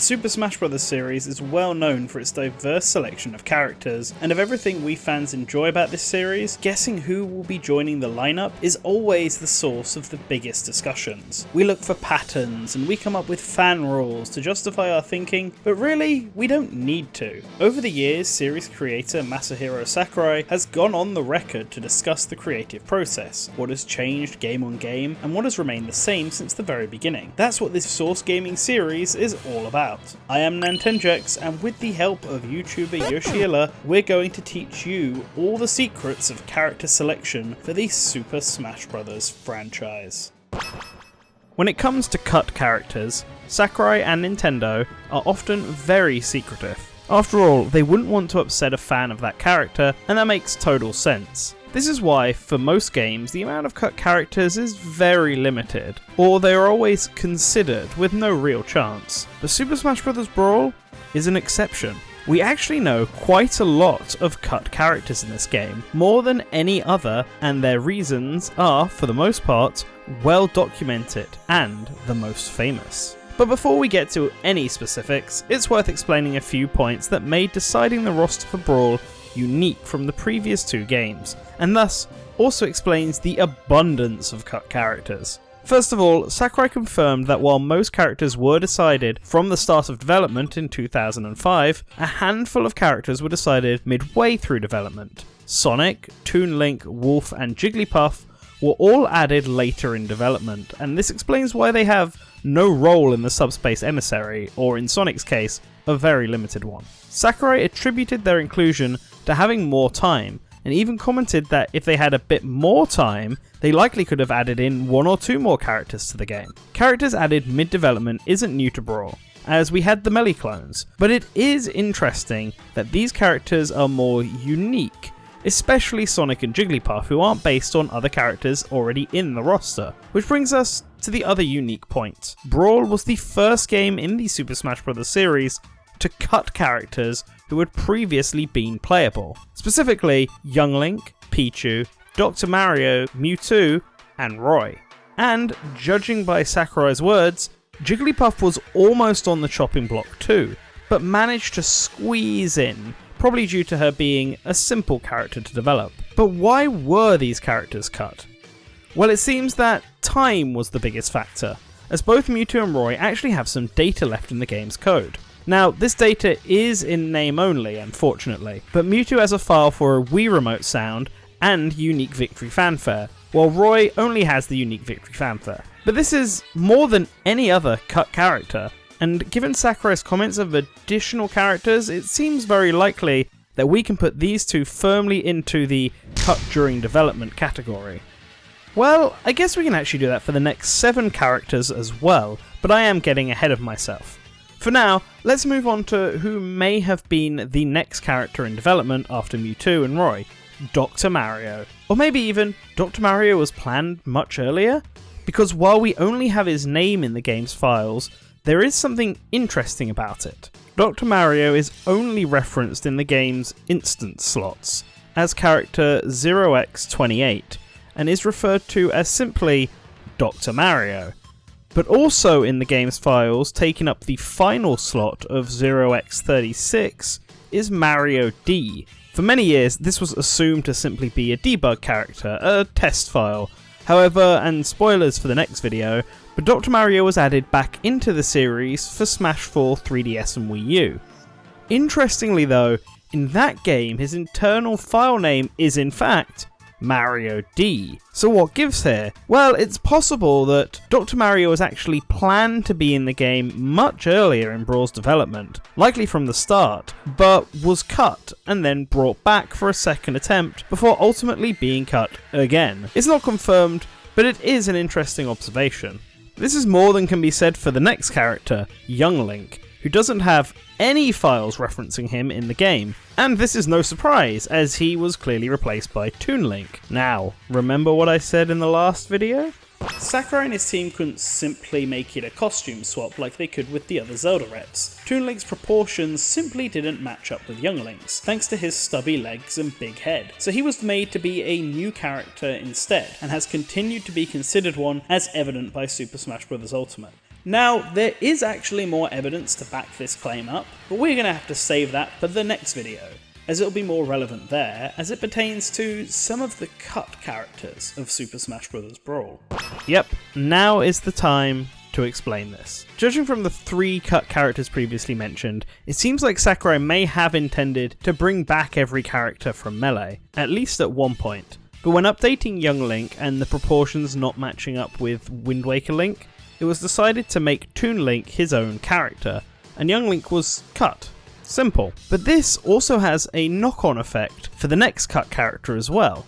The Super Smash Bros. Series is well known for its diverse selection of characters, and of everything we fans enjoy about this series, guessing who will be joining the lineup is always the source of the biggest discussions. We look for patterns and we come up with fan rules to justify our thinking, but really, we don't need to. Over the years, series creator Masahiro Sakurai has gone on the record to discuss the creative process, what has changed game on game, and what has remained the same since the very beginning. That's what this Source Gaming series is all about. I am NantenJex, and with the help of YouTuber Yoshiilla, we're going to teach you all the secrets of character selection for the Super Smash Bros. Franchise. When it comes to cut characters, Sakurai and Nintendo are often very secretive. After all, they wouldn't want to upset a fan of that character, and that makes total sense. This is why, for most games, the amount of cut characters is very limited, or they are always considered with no real chance. But Super Smash Bros. Brawl is an exception. We actually know quite a lot of cut characters in this game, more than any other, and their reasons are, for the most part, well documented and the most famous. But before we get to any specifics, it's worth explaining a few points that made deciding the roster for Brawl unique from the previous two games, and thus also explains the abundance of cut characters. First of all, Sakurai confirmed that while most characters were decided from the start of development in 2005, a handful of characters were decided midway through development. Sonic, Toon Link, Wolf and Jigglypuff were all added later in development, and this explains why they have no role in the Subspace Emissary, or in Sonic's case, a very limited one. Sakurai attributed their inclusion to having more time, and even commented that if they had a bit more time, they likely could have added in one or two more characters to the game. Characters added mid-development isn't new to Brawl, as we had the Melee clones, but it is interesting that these characters are more unique, especially Sonic and Jigglypuff, who aren't based on other characters already in the roster. Which brings us to the other unique point. Brawl was the first game in the Super Smash Bros. Series to cut characters who had previously been playable. Specifically, Young Link, Pichu, Dr. Mario, Mewtwo, and Roy. And, judging by Sakurai's words, Jigglypuff was almost on the chopping block too, but managed to squeeze in, probably due to her being a simple character to develop. But why were these characters cut? Well, it seems that time was the biggest factor, as both Mewtwo and Roy actually have some data left in the game's code. Now, this data is in name only, unfortunately, but Mewtwo has a file for a Wii Remote sound and unique victory fanfare, while Roy only has the unique victory fanfare. But this is more than any other cut character, and given Sakurai's comments of additional characters, it seems very likely that we can put these two firmly into the cut during development category. Well, I guess we can actually do that for the next 7 characters as well, but I am getting ahead of myself. For now, let's move on to who may have been the next character in development after Mewtwo and Roy, Dr. Mario. Or maybe even Dr. Mario was planned much earlier? Because while we only have his name in the game's files, there is something interesting about it. Dr. Mario is only referenced in the game's instance slots as character 0x28 and is referred to as simply Dr. Mario. But also in the game's files, taking up the final slot of 0x36 is Mario D. For many years, this was assumed to simply be a debug character, a test file. However, and spoilers for the next video, but Dr. Mario was added back into the series for Smash 4, 3DS and Wii U. Interestingly though, in that game his internal file name is in fact Mario D. So what gives here? Well, it's possible that Dr. Mario was actually planned to be in the game much earlier in Brawl's development, likely from the start, but was cut and then brought back for a second attempt before ultimately being cut again. It's not confirmed, but it is an interesting observation. This is more than can be said for the next character, Young Link, who doesn't have any files referencing him in the game. And this is no surprise, as he was clearly replaced by Toon Link. Now, remember what I said in the last video? Sakurai and his team couldn't simply make it a costume swap like they could with the other Zelda reps. Toon Link's proportions simply didn't match up with Young Link's, thanks to his stubby legs and big head. So he was made to be a new character instead, and has continued to be considered one as evident by Super Smash Bros. Ultimate. Now, there is actually more evidence to back this claim up, but we're going to have to save that for the next video, as it'll be more relevant there as it pertains to some of the cut characters of Super Smash Bros. Brawl. Yep, now is the time to explain this. Judging from the 3 cut characters previously mentioned, it seems like Sakurai may have intended to bring back every character from Melee, at least at one point. But when updating Young Link and the proportions not matching up with Wind Waker Link, it was decided to make Toon Link his own character, and Young Link was cut. Simple. But this also has a knock-on effect for the next cut character as well,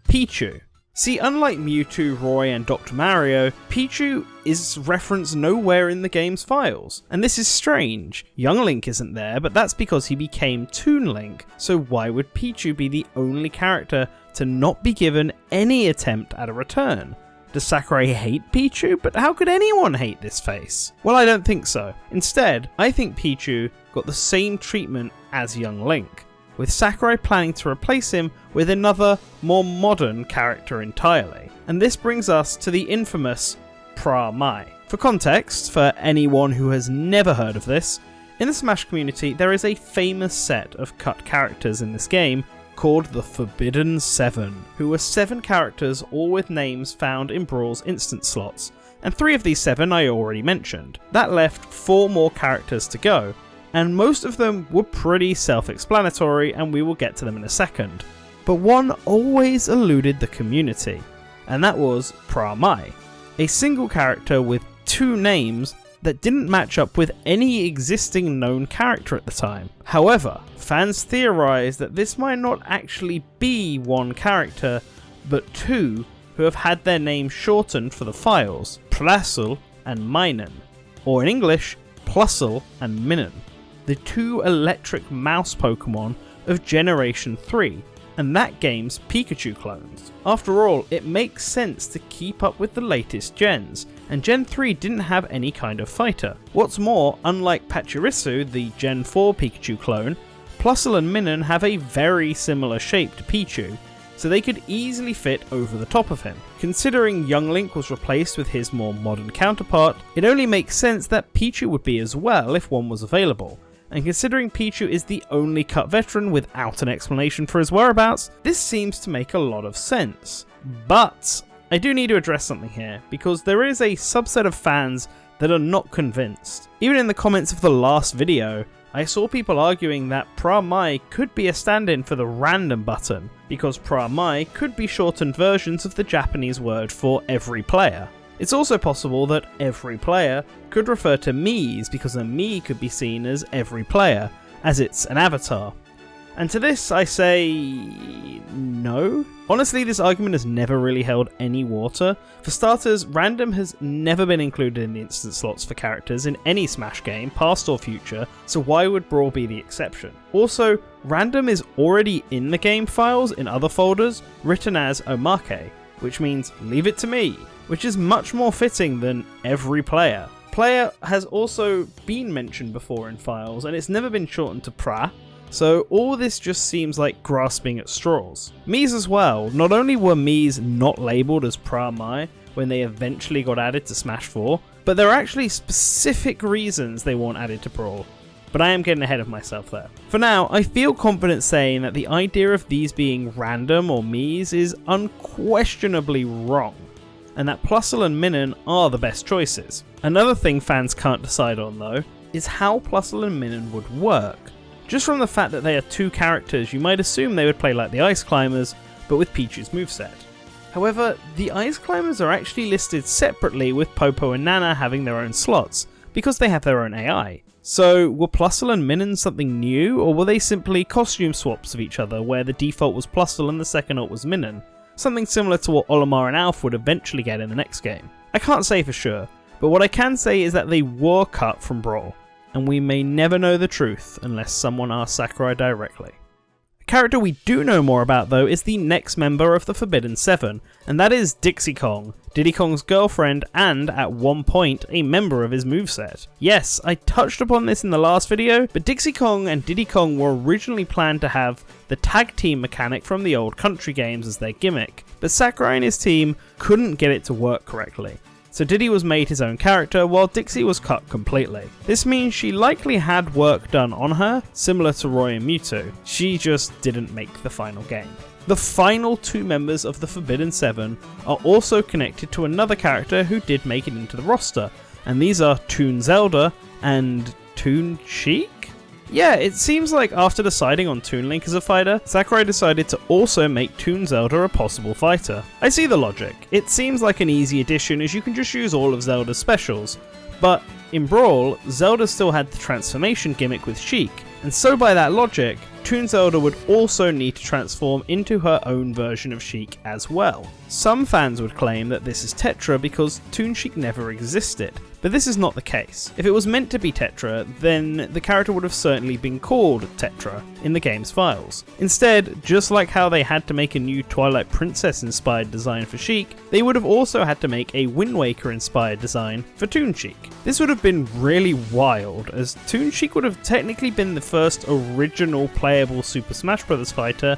Pichu. See, unlike Mewtwo, Roy and Dr. Mario, Pichu is referenced nowhere in the game's files, and this is strange. Young Link isn't there, but that's because he became Toon Link, so why would Pichu be the only character to not be given any attempt at a return? Does Sakurai hate Pichu? But how could anyone hate this face? Well, I don't think so. Instead, I think Pichu got the same treatment as Young Link, with Sakurai planning to replace him with another, more modern character entirely. And this brings us to the infamous Pramai. For context, for anyone who has never heard of this, in the Smash community there is a famous set of cut characters in this game called the Forbidden 7, who were 7 characters all with names found in Brawl's instant slots, and 3 of these 7 I already mentioned. That left 4 more characters to go, and most of them were pretty self-explanatory, and we will get to them in a second. But one always eluded the community, and that was Pramai, a single character with 2 names that didn't match up with any existing known character at the time. However, fans theorised that this might not actually be one character, but 2 who have had their names shortened for the files, Plasl and Minun, or in English, Plusle and Minun, the 2 electric mouse Pokemon of Generation 3, and that game's Pikachu clones. After all, it makes sense to keep up with the latest gens, and Gen 3 didn't have any kind of fighter. What's more, unlike Pachirisu, the Gen 4 Pikachu clone, Plusle and Minun have a very similar shape to Pichu, so they could easily fit over the top of him. Considering Young Link was replaced with his more modern counterpart, it only makes sense that Pichu would be as well if one was available. And considering Pichu is the only cut veteran without an explanation for his whereabouts, this seems to make a lot of sense. But I do need to address something here, because there is a subset of fans that are not convinced. Even in the comments of the last video, I saw people arguing that Pramai could be a stand-in for the random button, because Pramai could be shortened versions of the Japanese word for every player. It's also possible that every player could refer to Miis, because a Mii could be seen as every player, as it's an avatar. And to this I say no. Honestly, this argument has never really held any water. For starters, random has never been included in the instant slots for characters in any Smash game, past or future, so why would Brawl be the exception? Also, random is already in the game files in other folders, written as Omake, which means leave it to me, which is much more fitting than every player. Player has also been mentioned before in files, and it's never been shortened to Pra, so all this just seems like grasping at straws. Miis as well. Not only were Miis not labelled as Pramai when they eventually got added to Smash 4, but there are actually specific reasons they weren't added to Brawl. But I am getting ahead of myself there. For now, I feel confident saying that the idea of these being random or Miis is unquestionably wrong, and that Plusle and Minun are the best choices. Another thing fans can't decide on though, is how Plusle and Minun would work. Just from the fact that they are 2 characters, you might assume they would play like the Ice Climbers, but with Pichu's moveset. However, the Ice Climbers are actually listed separately, with Popo and Nana having their own slots, because they have their own AI. So were Plusle and Minun something new, or were they simply costume swaps of each other, where the default was Plusle and the second alt was Minun? Something similar to what Olimar and Alf would eventually get in the next game. I can't say for sure, but what I can say is that they were cut from Brawl, and we may never know the truth unless someone asks Sakurai directly. A character we do know more about though is the next member of the Forbidden 7, and that is Dixie Kong, Diddy Kong's girlfriend and, at one point, a member of his moveset. Yes, I touched upon this in the last video, but Dixie Kong and Diddy Kong were originally planned to have the tag team mechanic from the old country games as their gimmick, but Sakurai and his team couldn't get it to work correctly. So Diddy was made his own character while Dixie was cut completely. This means she likely had work done on her, similar to Roy and Mewtwo. She just didn't make the final game. The final 2 members of the Forbidden 7 are also connected to another character who did make it into the roster, and these are Toon Zelda and Toon Sheik? Yeah, it seems like after deciding on Toon Link as a fighter, Sakurai decided to also make Toon Zelda a possible fighter. I see the logic. It seems like an easy addition as you can just use all of Zelda's specials, but in Brawl, Zelda still had the transformation gimmick with Sheik, and so by that logic, Toon Zelda would also need to transform into her own version of Sheik as well. Some fans would claim that this is Tetra because Toon Sheik never existed, but this is not the case. If it was meant to be Tetra, then the character would have certainly been called Tetra in the game's files. Instead, just like how they had to make a new Twilight Princess inspired design for Sheik, they would have also had to make a Wind Waker inspired design for Toon Sheik. This would have been really wild, as Toon Sheik would have technically been the first original playable Super Smash Bros. Fighter,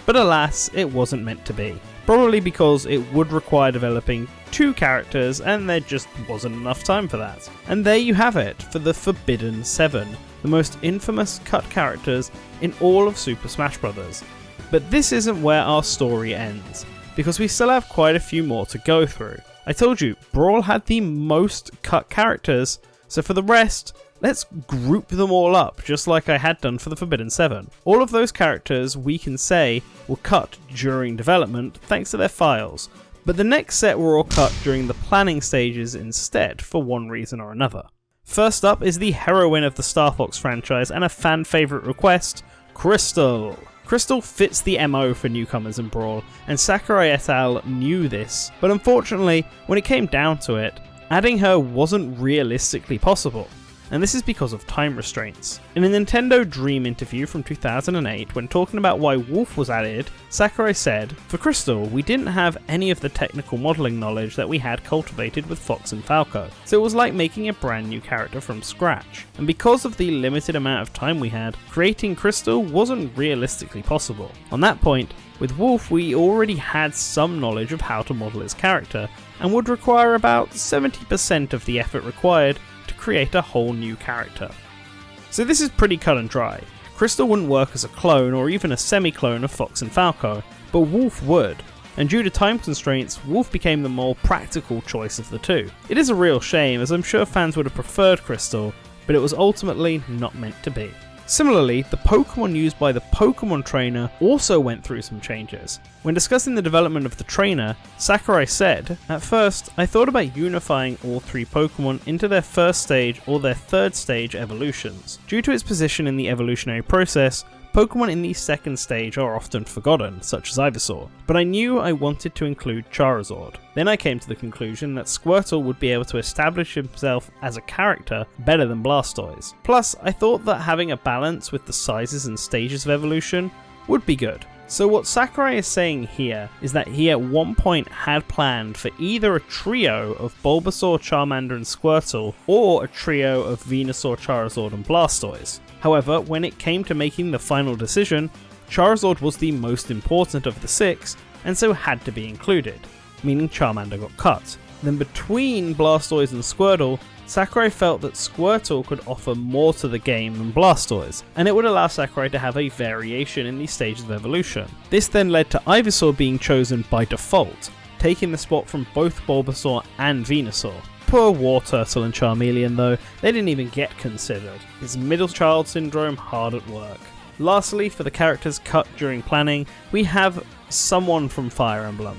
but alas, it wasn't meant to be. Probably because it would require developing 2 characters and there just wasn't enough time for that. And there you have it for the Forbidden 7, the most infamous cut characters in all of Super Smash Bros. But this isn't where our story ends, because we still have quite a few more to go through. I told you, Brawl had the most cut characters, so for the rest, let's group them all up, just like I had done for the Forbidden 7. All of those characters, we can say, were cut during development thanks to their files, but the next set were all cut during the planning stages instead, for one reason or another. First up is the heroine of the Star Fox franchise and a fan favourite request, Crystal. Crystal fits the MO for newcomers in Brawl, and Sakurai et al. Knew this, but unfortunately, when it came down to it, adding her wasn't realistically possible. And this is because of time restraints. In a Nintendo Dream interview from 2008, when talking about why Wolf was added, Sakurai said, "For Crystal, we didn't have any of the technical modelling knowledge that we had cultivated with Fox and Falco, so it was like making a brand new character from scratch. And because of the limited amount of time we had, creating Crystal wasn't realistically possible. On that point, with Wolf we already had some knowledge of how to model his character, and would require about 70% of the effort required to create a whole new character." So this is pretty cut and dry. Crystal wouldn't work as a clone or even a semi-clone of Fox and Falco, but Wolf would, and due to time constraints, Wolf became the more practical choice of the two. It is a real shame, as I'm sure fans would have preferred Crystal, but it was ultimately not meant to be. Similarly, the Pokemon used by the Pokemon trainer also went through some changes. When discussing the development of the trainer, Sakurai said, "At first, I thought about unifying all 3 Pokemon into their first stage or their third stage evolutions. Due to its position in the evolutionary process, Pokemon in the second stage are often forgotten, such as Ivysaur, but I knew I wanted to include Charizard. Then I came to the conclusion that Squirtle would be able to establish himself as a character better than Blastoise. Plus, I thought that having a balance with the sizes and stages of evolution would be good." So what Sakurai is saying here is that he at one point had planned for either a trio of Bulbasaur, Charmander and Squirtle, or a trio of Venusaur, Charizard and Blastoise. However, when it came to making the final decision, Charizard was the most important of the 6, and so had to be included, meaning Charmander got cut. Then between Blastoise and Squirtle, Sakurai felt that Squirtle could offer more to the game than Blastoise, and it would allow Sakurai to have a variation in these stages of evolution. This then led to Ivysaur being chosen by default, taking the spot from both Bulbasaur and Venusaur. Poor Warturtle and Charmeleon though, they didn't even get considered. His middle child syndrome hard at work. Lastly, for the characters cut during planning, we have someone from Fire Emblem.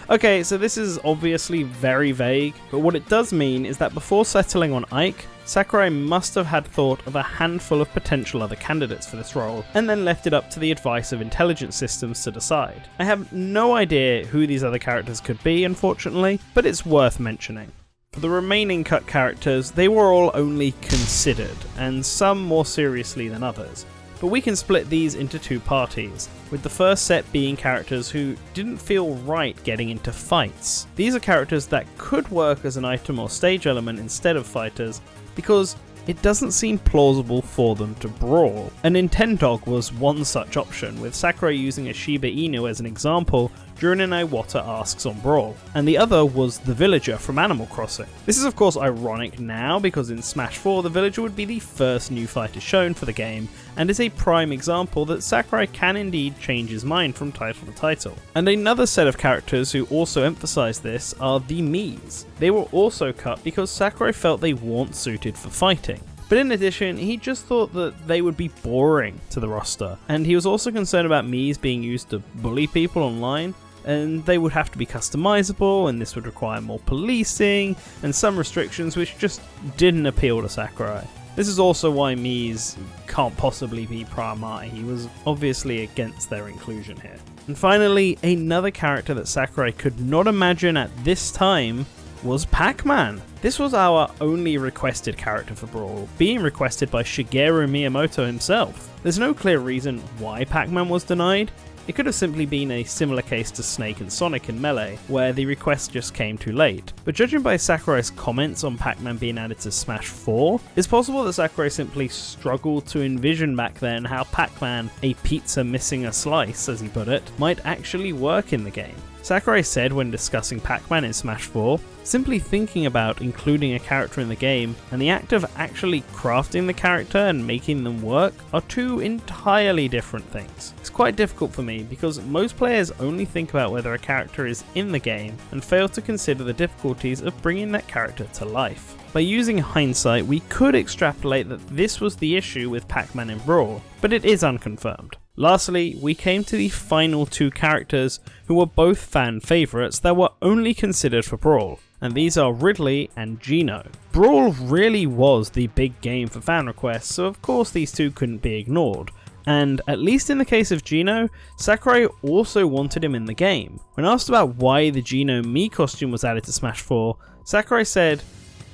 Okay, so this is obviously very vague, but what it does mean is that before settling on Ike, Sakurai must have had thought of a handful of potential other candidates for this role, and then left it up to the advice of intelligence systems to decide. I have no idea who these other characters could be, unfortunately, but it's worth mentioning. For the remaining cut characters, they were all only considered, and some more seriously than others. But we can split these into 2 parties, with the first set being characters who didn't feel right getting into fights. These are characters that could work as an item or stage element instead of fighters, because it doesn't seem plausible for them to brawl. A NantenJex was one such option, with Sakurai using a Shiba Inu as an example during an Iwata Asks on Brawl, and the other was the villager from Animal Crossing. This is of course ironic now because in Smash 4 the villager would be the first new fighter shown for the game, and is a prime example that Sakurai can indeed change his mind from title to title. And another set of characters who also emphasise this are the Miis. They were also cut because Sakurai felt they weren't suited for fighting. But in addition, he just thought that they would be boring to the roster, and he was also concerned about Miis being used to bully people online, and they would have to be customizable, and this would require more policing, and some restrictions which just didn't appeal to Sakurai. This is also why Miis can't possibly be Pramai. He was obviously against their inclusion here. And finally, another character that Sakurai could not imagine at this time was Pac-Man. This was our only requested character for Brawl, being requested by Shigeru Miyamoto himself. There's no clear reason why Pac-Man was denied. It could have simply been a similar case to Snake and Sonic in Melee, where the request just came too late. But judging by Sakurai's comments on Pac-Man being added to Smash 4, it's possible that Sakurai simply struggled to envision back then how Pac-Man, a pizza missing a slice as he put it, might actually work in the game. Sakurai said when discussing Pac-Man in Smash 4, simply thinking about including a character in the game and the act of actually crafting the character and making them work are two entirely different things. It's quite difficult for me because most players only think about whether a character is in the game and fail to consider the difficulties of bringing that character to life. By using hindsight, we could extrapolate that this was the issue with Pac-Man in Brawl, but it is unconfirmed. Lastly, we came to the final two characters who were both fan favourites that were only considered for Brawl, and these are Ridley and Geno. Brawl really was the big game for fan requests, so of course these two couldn't be ignored. And at least in the case of Geno, Sakurai also wanted him in the game. When asked about why the Geno Mii costume was added to Smash 4, Sakurai said,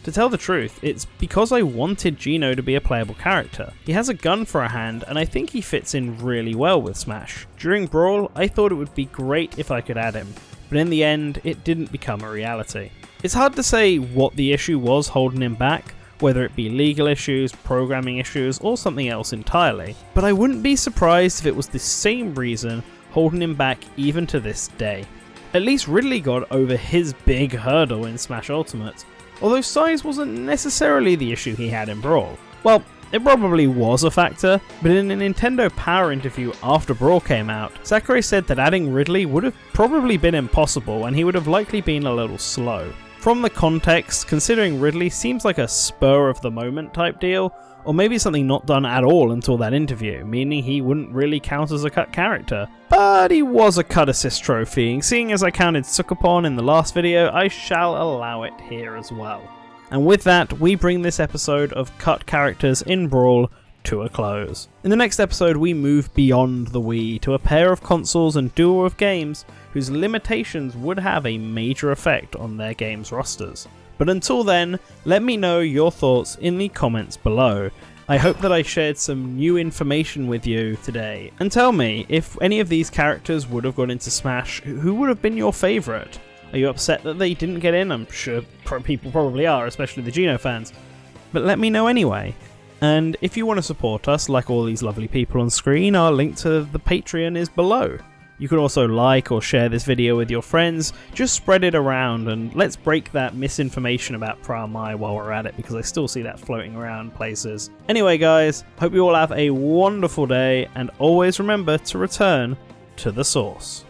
"To tell the truth, it's because I wanted Geno to be a playable character. He has a gun for a hand, and I think he fits in really well with Smash. During Brawl, I thought it would be great if I could add him, but in the end, it didn't become a reality." It's hard to say what the issue was holding him back, whether it be legal issues, programming issues, or something else entirely, but I wouldn't be surprised if it was the same reason holding him back even to this day. At least Ridley got over his big hurdle in Smash Ultimate, although size wasn't necessarily the issue he had in Brawl. Well, it probably was a factor, but in a Nintendo Power interview after Brawl came out, Sakurai said that adding Ridley would have probably been impossible and he would have likely been a little slow. From the context, considering Ridley seems like a spur of the moment type deal, or maybe something not done at all until that interview, meaning he wouldn't really count as a cut character. But he was a cut assist trophy, and seeing as I counted Sukapon in the last video, I shall allow it here as well. And with that, we bring this episode of cut characters in Brawl to a close. In the next episode, we move beyond the Wii to a pair of consoles and duo of games whose limitations would have a major effect on their games' rosters. But until then, let me know your thoughts in the comments below. I hope that I shared some new information with you today, and tell me if any of these characters would have gone into Smash, who would have been your favourite? Are you upset that they didn't get in? I'm sure people probably are, especially the Geno fans. But let me know anyway. And if you want to support us, like all these lovely people on screen, our link to the Patreon is below. You can also like or share this video with your friends, just spread it around and let's break that misinformation about Pramai while we're at it, because I still see that floating around places. Anyway guys, hope you all have a wonderful day and always remember to return to the source.